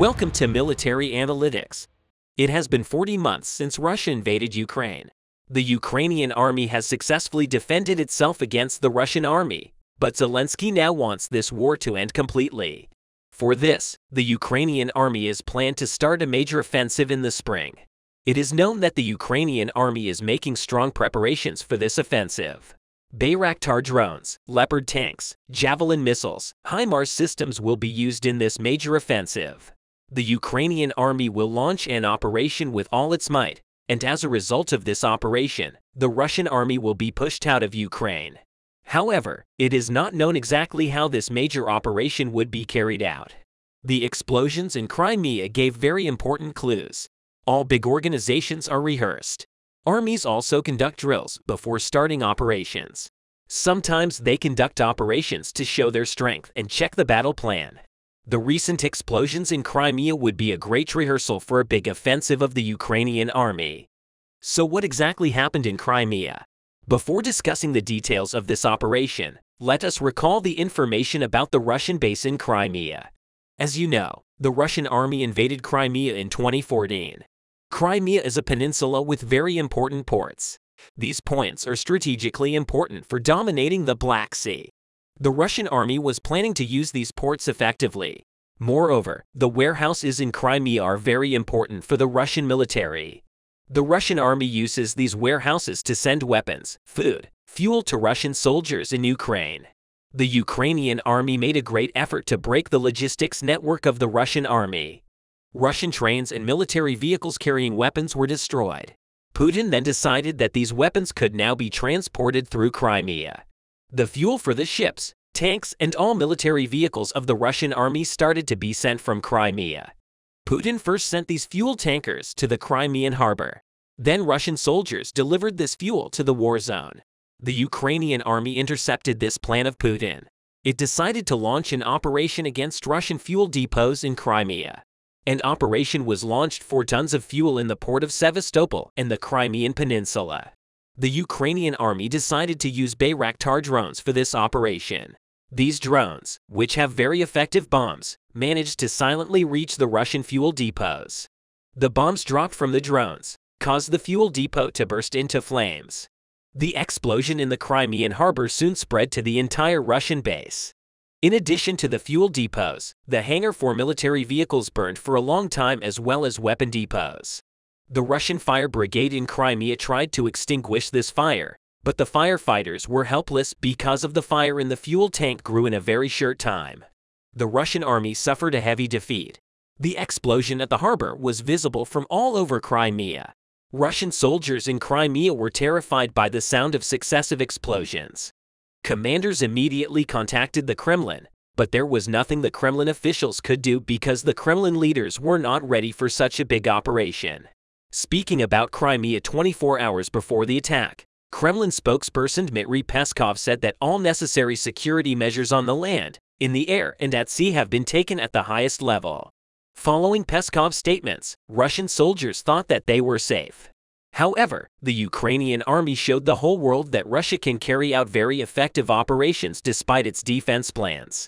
Welcome to Military Analytics. It has been 40 months since Russia invaded Ukraine. The Ukrainian army has successfully defended itself against the Russian army, but Zelensky now wants this war to end completely. For this, the Ukrainian army is planned to start a major offensive in the spring. It is known that the Ukrainian army is making strong preparations for this offensive. Bayraktar drones, leopard tanks, javelin missiles, himars systems will be used in this major offensive. The Ukrainian army will launch an operation with all its might, and as a result of this operation, the Russian army will be pushed out of Ukraine. However, it is not known exactly how this major operation would be carried out. The explosions in Crimea gave very important clues. All big organizations are rehearsed. Armies also conduct drills before starting operations. Sometimes they conduct operations to show their strength and check the battle plan. The recent explosions in Crimea would be a great rehearsal for a big offensive of the Ukrainian army. So what exactly happened in Crimea? Before discussing the details of this operation, let us recall the information about the Russian base in Crimea. As you know, the Russian army invaded Crimea in 2014. Crimea is a peninsula with very important ports. These points are strategically important for dominating the Black Sea. The Russian army was planning to use these ports effectively. Moreover, the warehouses in Crimea are very important for the Russian military. The Russian army uses these warehouses to send weapons, food, fuel to Russian soldiers in Ukraine. The Ukrainian army made a great effort to break the logistics network of the Russian army. Russian trains and military vehicles carrying weapons were destroyed. Putin then decided that these weapons could now be transported through Crimea. The fuel for the ships, tanks, and all military vehicles of the Russian army started to be sent from Crimea. Putin first sent these fuel tankers to the Crimean harbor. Then Russian soldiers delivered this fuel to the war zone. The Ukrainian army intercepted this plan of Putin. It decided to launch an operation against Russian fuel depots in Crimea. An operation was launched for tons of fuel in the port of Sevastopol and the Crimean Peninsula. The Ukrainian army decided to use Bayraktar drones for this operation. These drones, which have very effective bombs, managed to silently reach the Russian fuel depots. The bombs dropped from the drones caused the fuel depot to burst into flames. The explosion in the Crimean harbor soon spread to the entire Russian base. In addition to the fuel depots, the hangar for military vehicles burned for a long time as well as weapon depots. The Russian fire brigade in Crimea tried to extinguish this fire, but the firefighters were helpless because of the fire in the fuel tank grew in a very short time. The Russian army suffered a heavy defeat. The explosion at the harbor was visible from all over Crimea. Russian soldiers in Crimea were terrified by the sound of successive explosions. Commanders immediately contacted the Kremlin, but there was nothing the Kremlin officials could do because the Kremlin leaders were not ready for such a big operation. Speaking about Crimea 24 hours before the attack, Kremlin spokesperson Dmitry Peskov said that all necessary security measures on the land, in the air, and at sea have been taken at the highest level. Following Peskov's statements, Russian soldiers thought that they were safe. However, the Ukrainian army showed the whole world that Russia can carry out very effective operations despite its defense plans.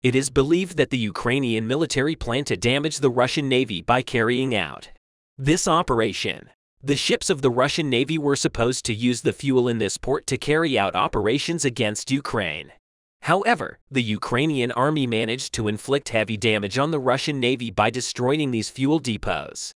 It is believed that the Ukrainian military planned to damage the Russian Navy by carrying out this operation. The ships of the Russian Navy were supposed to use the fuel in this port to carry out operations against Ukraine. However, the Ukrainian army managed to inflict heavy damage on the Russian Navy by destroying these fuel depots.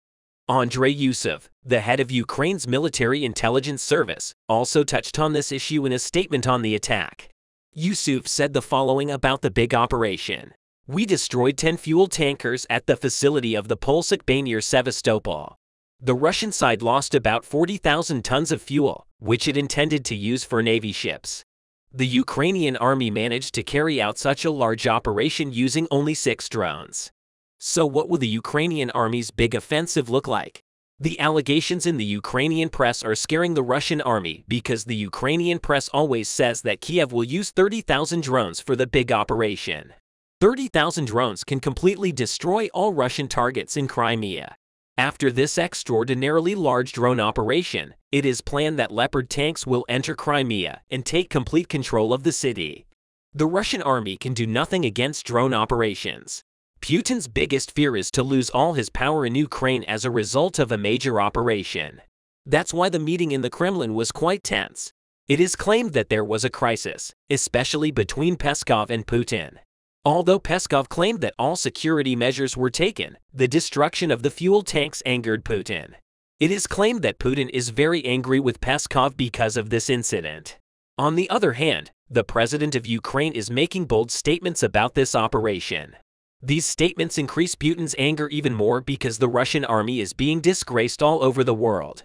Andrei Yusov, the head of Ukraine's military intelligence service, also touched on this issue in a statement on the attack. Yusov said the following about the big operation. We destroyed 10 fuel tankers at the facility of the Polsek Bay near Sevastopol. The Russian side lost about 40,000 tons of fuel, which it intended to use for Navy ships. The Ukrainian army managed to carry out such a large operation using only 6 drones. So what will the Ukrainian army's big offensive look like? The allegations in the Ukrainian press are scaring the Russian army because the Ukrainian press always says that Kiev will use 30,000 drones for the big operation. 30,000 drones can completely destroy all Russian targets in Crimea. After this extraordinarily large drone operation, it is planned that leopard tanks will enter Crimea and take complete control of the city. The Russian army can do nothing against drone operations. Putin's biggest fear is to lose all his power in Ukraine as a result of a major operation. That's why the meeting in the Kremlin was quite tense. It is claimed that there was a crisis, especially between Peskov and Putin. Although Peskov claimed that all security measures were taken, the destruction of the fuel tanks angered Putin. It is claimed that Putin is very angry with Peskov because of this incident. On the other hand, the president of Ukraine is making bold statements about this operation. These statements increase Putin's anger even more because the Russian army is being disgraced all over the world.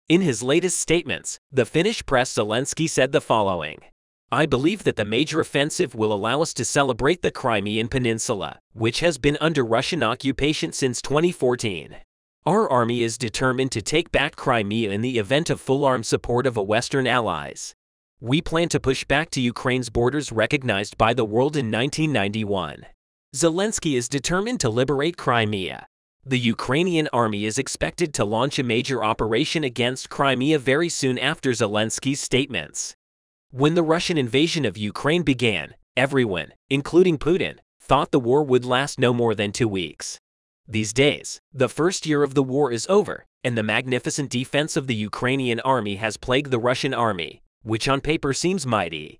In his latest statements, the Finnish press Zelensky said the following: "I believe that the major offensive will allow us to celebrate the Crimean Peninsula, which has been under Russian occupation since 2014. Our army is determined to take back Crimea in the event of full-armed support of Western allies. We plan to push back to Ukraine's borders recognized by the world in 1991. Zelensky is determined to liberate Crimea. The Ukrainian army is expected to launch a major operation against Crimea very soon after Zelensky's statements." When the Russian invasion of Ukraine began, everyone, including Putin, thought the war would last no more than 2 weeks. These days, the first year of the war is over, and the magnificent defense of the Ukrainian army has plagued the Russian army, which on paper seems mighty.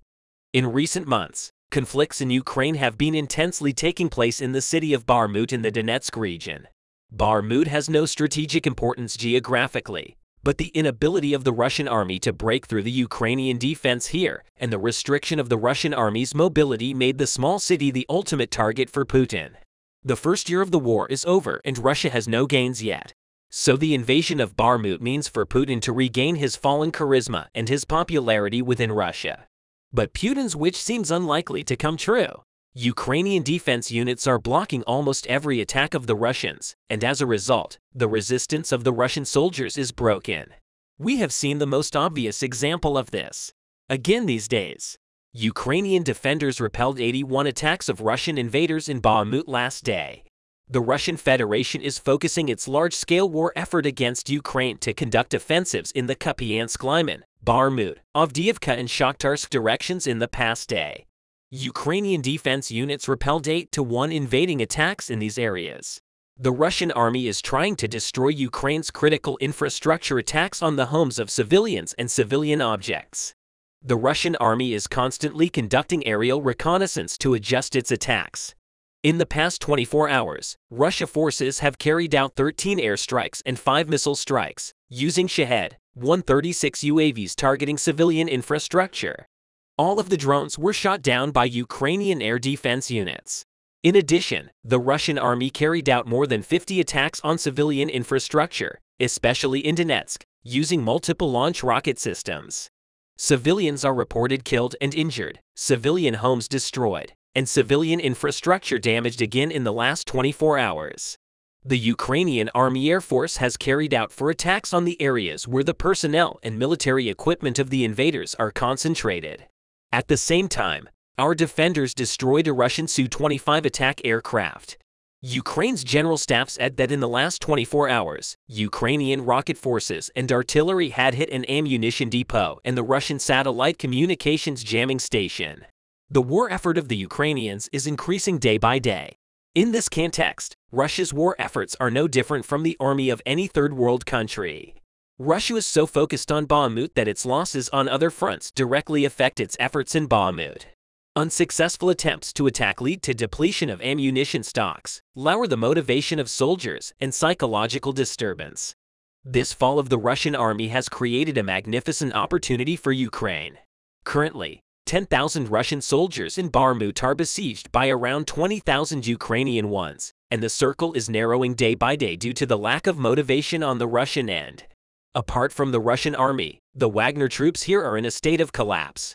In recent months, conflicts in Ukraine have been intensely taking place in the city of Bakhmut in the Donetsk region. Bakhmut has no strategic importance geographically, but the inability of the Russian army to break through the Ukrainian defense here and the restriction of the Russian army's mobility made the small city the ultimate target for Putin. The first year of the war is over and Russia has no gains yet. So the invasion of Bakhmut means for Putin to regain his fallen charisma and his popularity within Russia. But Putin's wish seems unlikely to come true. Ukrainian defense units are blocking almost every attack of the Russians, and as a result, the resistance of the Russian soldiers is broken. We have seen the most obvious example of this again these days. Ukrainian defenders repelled 81 attacks of Russian invaders in Bakhmut last day. The Russian Federation is focusing its large-scale war effort against Ukraine to conduct offensives in the Kupiansk-Lyman, Bakhmut, Avdiivka and Shakhtarsk directions in the past day. Ukrainian defense units repelled 8-1 invading attacks in these areas. The Russian army is trying to destroy Ukraine's critical infrastructure attacks on the homes of civilians and civilian objects. The Russian army is constantly conducting aerial reconnaissance to adjust its attacks. In the past 24 hours, Russian forces have carried out 13 airstrikes and 5 missile strikes, using Shahed-136 UAVs targeting civilian infrastructure. All of the drones were shot down by Ukrainian air defense units. In addition, the Russian army carried out more than 50 attacks on civilian infrastructure, especially in Donetsk, using multiple launch rocket systems. Civilians are reported killed and injured, civilian homes destroyed, and civilian infrastructure damaged again in the last 24 hours. The Ukrainian Army Air Force has carried out 4 attacks on the areas where the personnel and military equipment of the invaders are concentrated. At the same time, our defenders destroyed a Russian Su-25 attack aircraft. Ukraine's general staff said that in the last 24 hours, Ukrainian rocket forces and artillery had hit an ammunition depot and the Russian satellite communications jamming station. The war effort of the Ukrainians is increasing day by day. In this context, Russia's war efforts are no different from the army of any third world country. Russia is so focused on Bakhmut that its losses on other fronts directly affect its efforts in Bakhmut. Unsuccessful attempts to attack lead to depletion of ammunition stocks, lower the motivation of soldiers, and psychological disturbance. This fall of the Russian army has created a magnificent opportunity for Ukraine. Currently, 10,000 Russian soldiers in Bakhmut are besieged by around 20,000 Ukrainian ones, and the circle is narrowing day by day due to the lack of motivation on the Russian end. Apart from the Russian army, the Wagner troops here are in a state of collapse.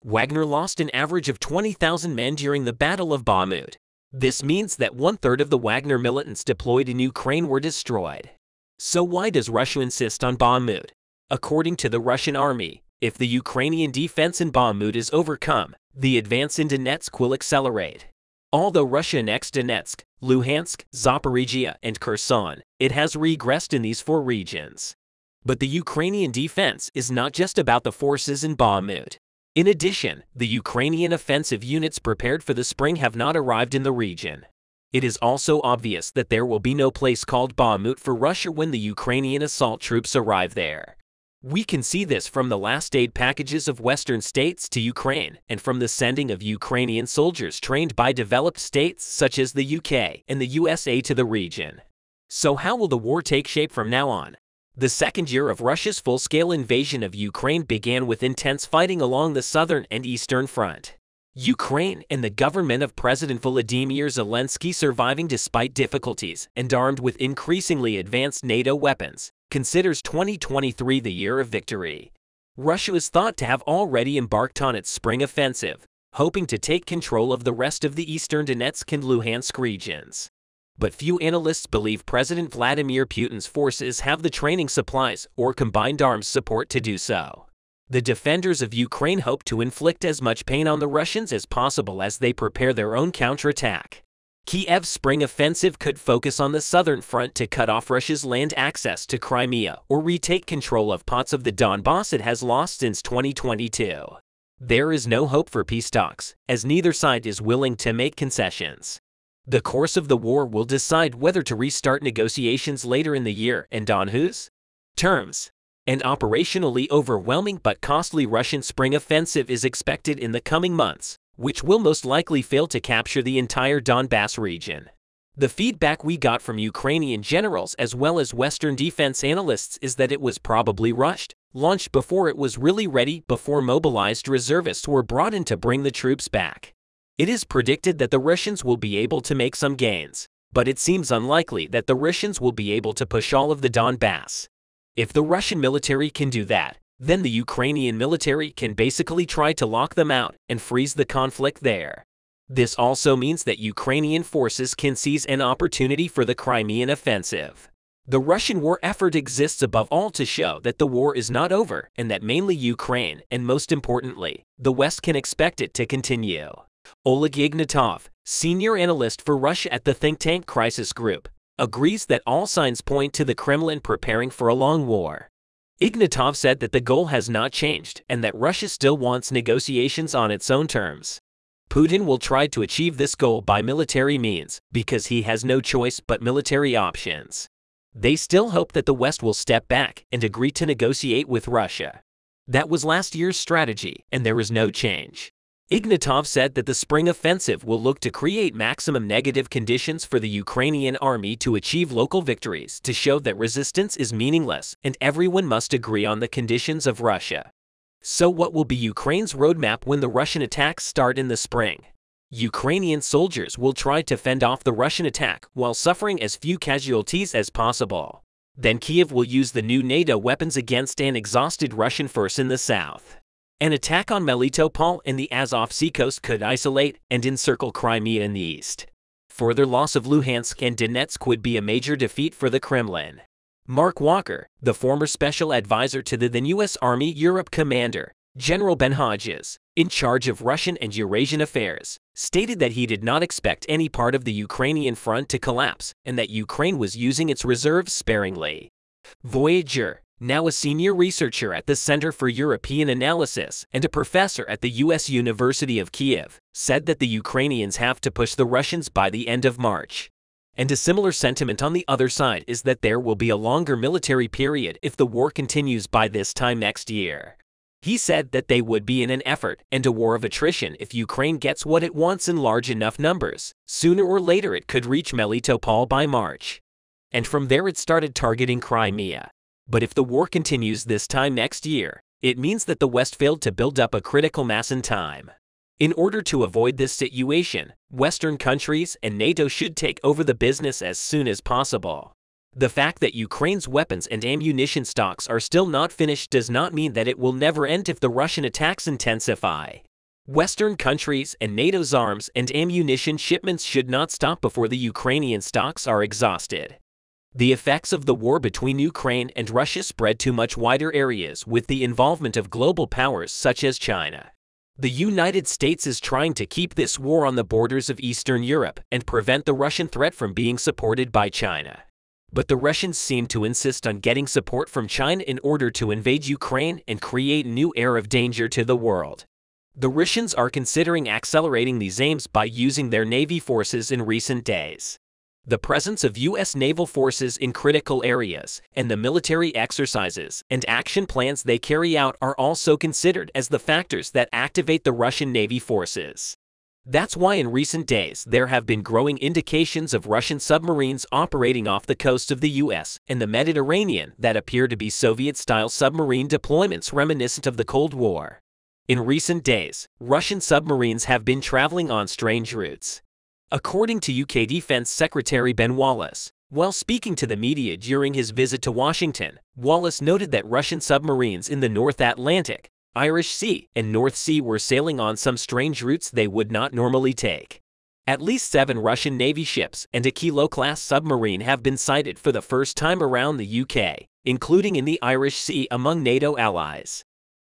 Wagner lost an average of 20,000 men during the Battle of Bakhmut. This means that 1/3 of the Wagner militants deployed in Ukraine were destroyed. So why does Russia insist on Bakhmut? According to the Russian army, if the Ukrainian defense in Bakhmut is overcome, the advance in Donetsk will accelerate. Although Russia annexed Donetsk, Luhansk, Zaporizhia, and Kherson, it has regressed in these 4 regions. But the Ukrainian defense is not just about the forces in Bakhmut. In addition, the Ukrainian offensive units prepared for the spring have not arrived in the region. It is also obvious that there will be no place called Bakhmut for Russia when the Ukrainian assault troops arrive there. We can see this from the last aid packages of Western states to Ukraine and from the sending of Ukrainian soldiers trained by developed states such as the UK and the USA to the region. So how will the war take shape from now on? The second year of Russia's full-scale invasion of Ukraine began with intense fighting along the southern and eastern front. Ukraine and the government of President Volodymyr Zelensky, surviving despite difficulties and armed with increasingly advanced NATO weapons, considers 2023 the year of victory. Russia is thought to have already embarked on its spring offensive, hoping to take control of the rest of the eastern Donetsk and Luhansk regions. But few analysts believe President Vladimir Putin's forces have the training supplies or combined arms support to do so. The defenders of Ukraine hope to inflict as much pain on the Russians as possible as they prepare their own counterattack. Kiev's spring offensive could focus on the southern front to cut off Russia's land access to Crimea or retake control of parts of the Donbass it has lost since 2022. There is no hope for peace talks, as neither side is willing to make concessions. The course of the war will decide whether to restart negotiations later in the year and on whose terms. An operationally overwhelming but costly Russian spring offensive is expected in the coming months, which will most likely fail to capture the entire Donbass region. The feedback we got from Ukrainian generals as well as Western defense analysts is that it was probably rushed, launched before it was really ready, before mobilized reservists were brought in to bring the troops back. It is predicted that the Russians will be able to make some gains, but it seems unlikely that the Russians will be able to push all of the Donbass. If the Russian military can do that, then the Ukrainian military can basically try to lock them out and freeze the conflict there. This also means that Ukrainian forces can seize an opportunity for the Crimean offensive. The Russian war effort exists above all to show that the war is not over and that mainly Ukraine, and most importantly, the West can expect it to continue. Oleg Ignatov, senior analyst for Russia at the think tank Crisis Group, agrees that all signs point to the Kremlin preparing for a long war. Ignatov said that the goal has not changed and that Russia still wants negotiations on its own terms. Putin will try to achieve this goal by military means because he has no choice but military options. They still hope that the West will step back and agree to negotiate with Russia. That was last year's strategy, and there is no change. Ignatov said that the spring offensive will look to create maximum negative conditions for the Ukrainian army to achieve local victories, to show that resistance is meaningless and everyone must agree on the conditions of Russia. So what will be Ukraine's roadmap when the Russian attacks start in the spring? Ukrainian soldiers will try to fend off the Russian attack while suffering as few casualties as possible. Then Kiev will use the new NATO weapons against an exhausted Russian force in the south. An attack on Melitopol and the Azov Sea coast could isolate and encircle Crimea in the east. Further loss of Luhansk and Donetsk would be a major defeat for the Kremlin. Mark Walker, the former special advisor to the then U.S. Army Europe commander, General Ben Hodges, in charge of Russian and Eurasian affairs, stated that he did not expect any part of the Ukrainian front to collapse and that Ukraine was using its reserves sparingly. Voyager, now a senior researcher at the Center for European Analysis and a professor at the U.S. University of Kiev, said that the Ukrainians have to push the Russians by the end of March. And a similar sentiment on the other side is that there will be a longer military period if the war continues by this time next year. He said that they would be in an effort and a war of attrition if Ukraine gets what it wants in large enough numbers. Sooner or later it could reach Melitopol by March. And from there it started targeting Crimea. But if the war continues this time next year, it means that the West failed to build up a critical mass in time. In order to avoid this situation, Western countries and NATO should take over the business as soon as possible. The fact that Ukraine's weapons and ammunition stocks are still not finished does not mean that it will never end if the Russian attacks intensify. Western countries and NATO's arms and ammunition shipments should not stop before the Ukrainian stocks are exhausted. The effects of the war between Ukraine and Russia spread to much wider areas with the involvement of global powers such as China. The United States is trying to keep this war on the borders of Eastern Europe and prevent the Russian threat from being supported by China. But the Russians seem to insist on getting support from China in order to invade Ukraine and create a new era of danger to the world. The Russians are considering accelerating these aims by using their Navy forces in recent days. The presence of U.S. naval forces in critical areas and the military exercises and action plans they carry out are also considered as the factors that activate the Russian Navy forces. That's why in recent days there have been growing indications of Russian submarines operating off the coast of the U.S. and the Mediterranean that appear to be Soviet-style submarine deployments reminiscent of the Cold War. In recent days, Russian submarines have been traveling on strange routes. According to UK Defense Secretary Ben Wallace, while speaking to the media during his visit to Washington, Wallace noted that Russian submarines in the North Atlantic, Irish Sea, and North Sea were sailing on some strange routes they would not normally take. At least 7 Russian Navy ships and a Kilo-class submarine have been sighted for the first time around the UK, including in the Irish Sea among NATO allies.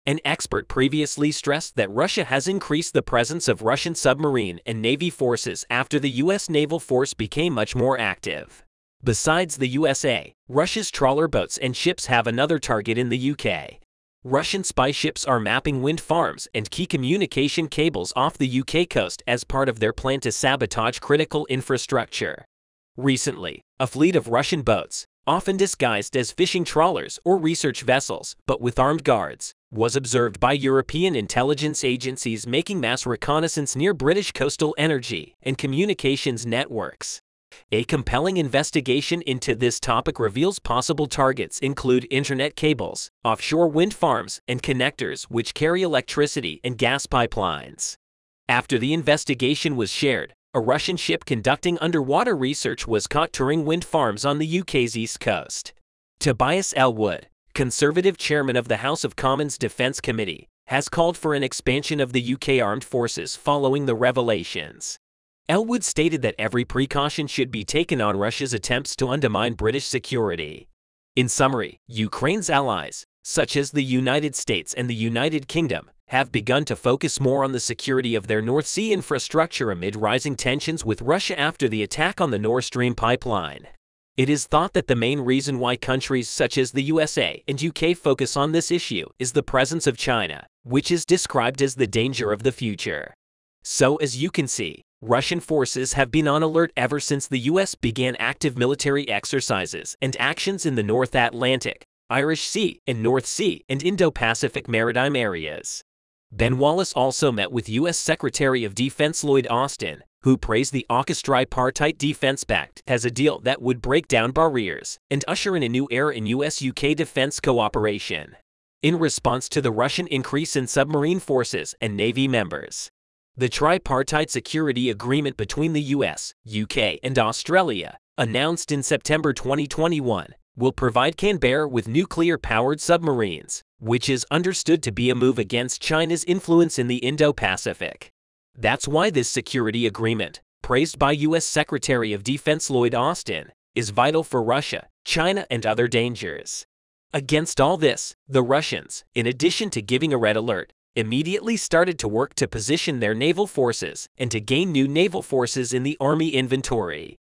An expert previously stressed that Russia has increased the presence of Russian submarine and Navy forces after the U.S. naval force became much more active. Besides the USA, Russia's trawler boats and ships have another target in the UK. Russian spy ships are mapping wind farms and key communication cables off the UK coast as part of their plan to sabotage critical infrastructure. Recently, a fleet of Russian boats, often disguised as fishing trawlers or research vessels, but with armed guards, was observed by European intelligence agencies making mass reconnaissance near British coastal energy and communications networks. A compelling investigation into this topic reveals possible targets include internet cables, offshore wind farms, and connectors which carry electricity and gas pipelines. After the investigation was shared, a Russian ship conducting underwater research was caught touring wind farms on the UK's east coast. Tobias Ellwood, Conservative chairman of the House of Commons Defence Committee, has called for an expansion of the UK armed forces following the revelations. Ellwood stated that every precaution should be taken on Russia's attempts to undermine British security. In summary, Ukraine's allies, such as the United States and the United Kingdom, have begun to focus more on the security of their North Sea infrastructure amid rising tensions with Russia after the attack on the Nord Stream pipeline. It is thought that the main reason why countries such as the USA and UK focus on this issue is the presence of China, which is described as the danger of the future. So as you can see, Russian forces have been on alert ever since the US began active military exercises and actions in the North Atlantic, Irish Sea, and North Sea and Indo-Pacific maritime areas. Ben Wallace also met with U.S. Secretary of Defense Lloyd Austin, who praised the AUKUS tripartite defense pact as a deal that would break down barriers and usher in a new era in U.S.-UK defense cooperation. In response to the Russian increase in submarine forces and Navy members, the tripartite security agreement between the U.S., UK, and Australia, announced in September 2021, will provide Canberra with nuclear-powered submarines, which is understood to be a move against China's influence in the Indo-Pacific. That's why this security agreement, praised by U.S. Secretary of Defense Lloyd Austin, is vital for Russia, China, and other dangers. Against all this, the Russians, in addition to giving a red alert, immediately started to work to position their naval forces and to gain new naval forces in the army inventory.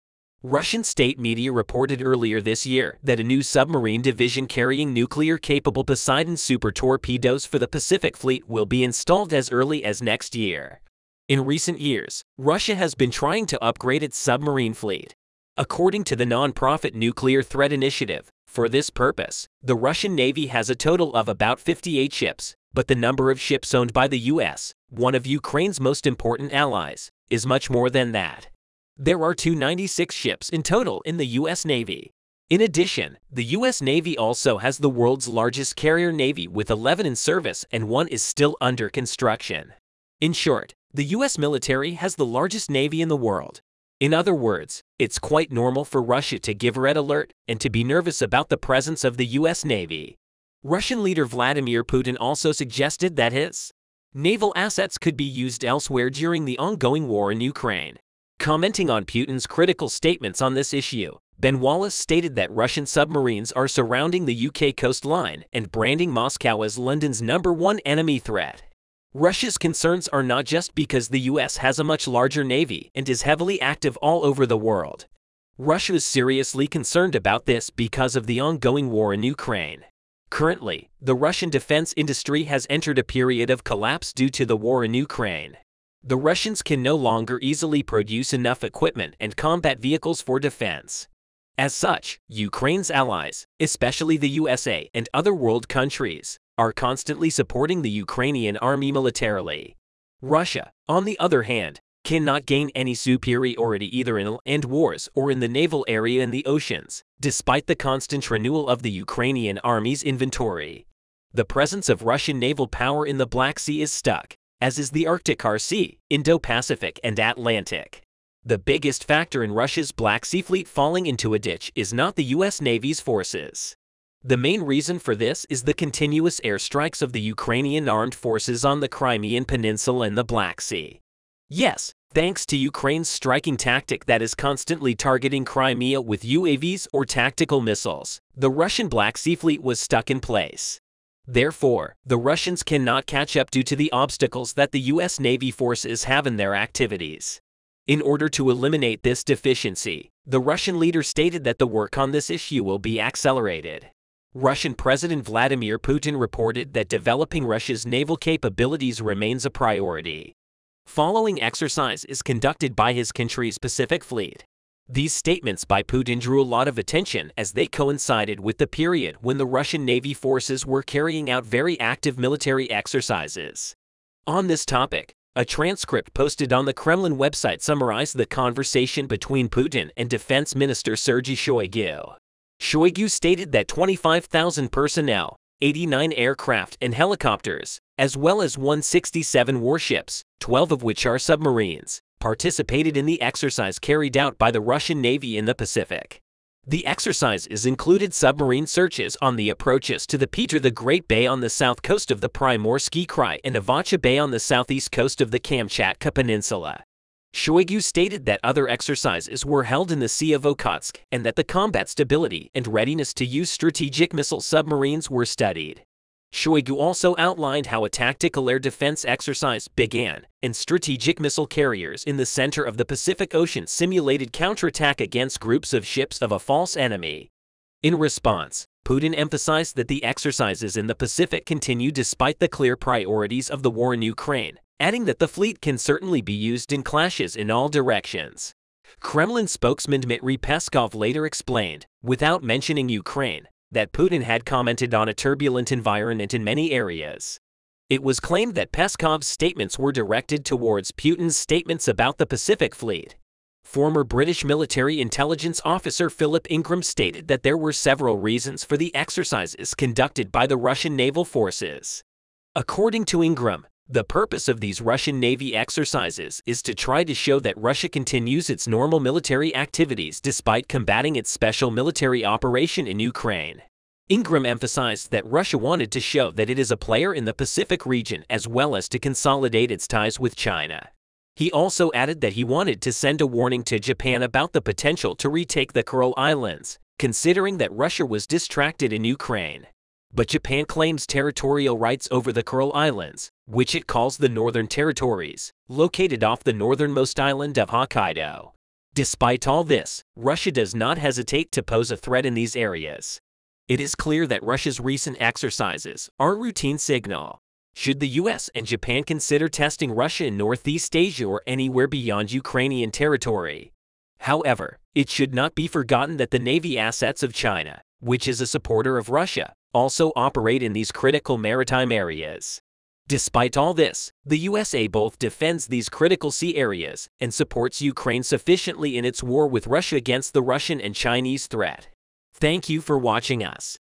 Russian state media reported earlier this year that a new submarine division carrying nuclear-capable Poseidon super torpedoes for the Pacific Fleet will be installed as early as next year. In recent years, Russia has been trying to upgrade its submarine fleet. According to the non-profit Nuclear Threat Initiative, for this purpose, the Russian Navy has a total of about 58 ships, but the number of ships owned by the U.S., one of Ukraine's most important allies, is much more than that. There are 296 ships in total in the U.S. Navy. In addition, the U.S. Navy also has the world's largest carrier navy with 11 in service and 1 is still under construction. In short, the U.S. military has the largest navy in the world. In other words, it's quite normal for Russia to give a red alert and to be nervous about the presence of the U.S. Navy. Russian leader Vladimir Putin also suggested that his naval assets could be used elsewhere during the ongoing war in Ukraine. Commenting on Putin's critical statements on this issue, Ben Wallace stated that Russian submarines are surrounding the UK coastline and branding Moscow as London's #1 enemy threat. Russia's concerns are not just because the US has a much larger navy and is heavily active all over the world. Russia is seriously concerned about this because of the ongoing war in Ukraine. Currently, the Russian defense industry has entered a period of collapse due to the war in Ukraine. The Russians can no longer easily produce enough equipment and combat vehicles for defense. As such, Ukraine's allies, especially the USA and other world countries, are constantly supporting the Ukrainian army militarily. Russia, on the other hand, cannot gain any superiority either in land wars or in the naval area in the oceans, despite the constant renewal of the Ukrainian army's inventory. The presence of Russian naval power in the Black Sea is stuck, as is the Arctic Sea, Indo-Pacific and Atlantic. The biggest factor in Russia's Black Sea fleet falling into a ditch is not the US Navy's forces. The main reason for this is the continuous airstrikes of the Ukrainian armed forces on the Crimean Peninsula and the Black Sea. Yes, thanks to Ukraine's striking tactic that is constantly targeting Crimea with UAVs or tactical missiles, the Russian Black Sea fleet was stuck in place. Therefore, the Russians cannot catch up due to the obstacles that the US Navy forces have in their activities. In order to eliminate this deficiency, the Russian leader stated that the work on this issue will be accelerated. Russian President Vladimir Putin reported that developing Russia's naval capabilities remains a priority. Following exercise is conducted by his country's Pacific Fleet. These statements by Putin drew a lot of attention as they coincided with the period when the Russian Navy forces were carrying out very active military exercises. On this topic, a transcript posted on the Kremlin website summarized the conversation between Putin and Defense Minister Sergei Shoigu. Shoigu stated that 25,000 personnel, 89 aircraft and helicopters, as well as 167 warships, 12 of which are submarines, participated in the exercise carried out by the Russian Navy in the Pacific. The exercises included submarine searches on the approaches to the Peter the Great Bay on the south coast of the Primorsky Krai and Avacha Bay on the southeast coast of the Kamchatka Peninsula. Shoigu stated that other exercises were held in the Sea of Okhotsk and that the combat stability and readiness to use strategic missile submarines were studied. Shoigu also outlined how a tactical air defense exercise began, and strategic missile carriers in the center of the Pacific Ocean simulated counterattack against groups of ships of a false enemy. In response, Putin emphasized that the exercises in the Pacific continue despite the clear priorities of the war in Ukraine, adding that the fleet can certainly be used in clashes in all directions. Kremlin spokesman Dmitry Peskov later explained, without mentioning Ukraine, that Putin had commented on a turbulent environment in many areas. It was claimed that Peskov's statements were directed towards Putin's statements about the Pacific Fleet. Former British military intelligence officer Philip Ingram stated that there were several reasons for the exercises conducted by the Russian naval forces. According to Ingram, the purpose of these Russian Navy exercises is to try to show that Russia continues its normal military activities despite combating its special military operation in Ukraine. Ingram emphasized that Russia wanted to show that it is a player in the Pacific region as well as to consolidate its ties with China. He also added that he wanted to send a warning to Japan about the potential to retake the Kuril Islands, considering that Russia was distracted in Ukraine. But Japan claims territorial rights over the Kuril Islands, which it calls the Northern Territories, located off the northernmost island of Hokkaido. Despite all this, Russia does not hesitate to pose a threat in these areas. It is clear that Russia's recent exercises are a routine signal. Should the US and Japan consider testing Russia in Northeast Asia or anywhere beyond Ukrainian territory? However, it should not be forgotten that the Navy assets of China, which is a supporter of Russia, also operate in these critical maritime areas. Despite all this, the USA both defends these critical sea areas and supports Ukraine sufficiently in its war with Russia against the Russian and Chinese threat. Thank you for watching us.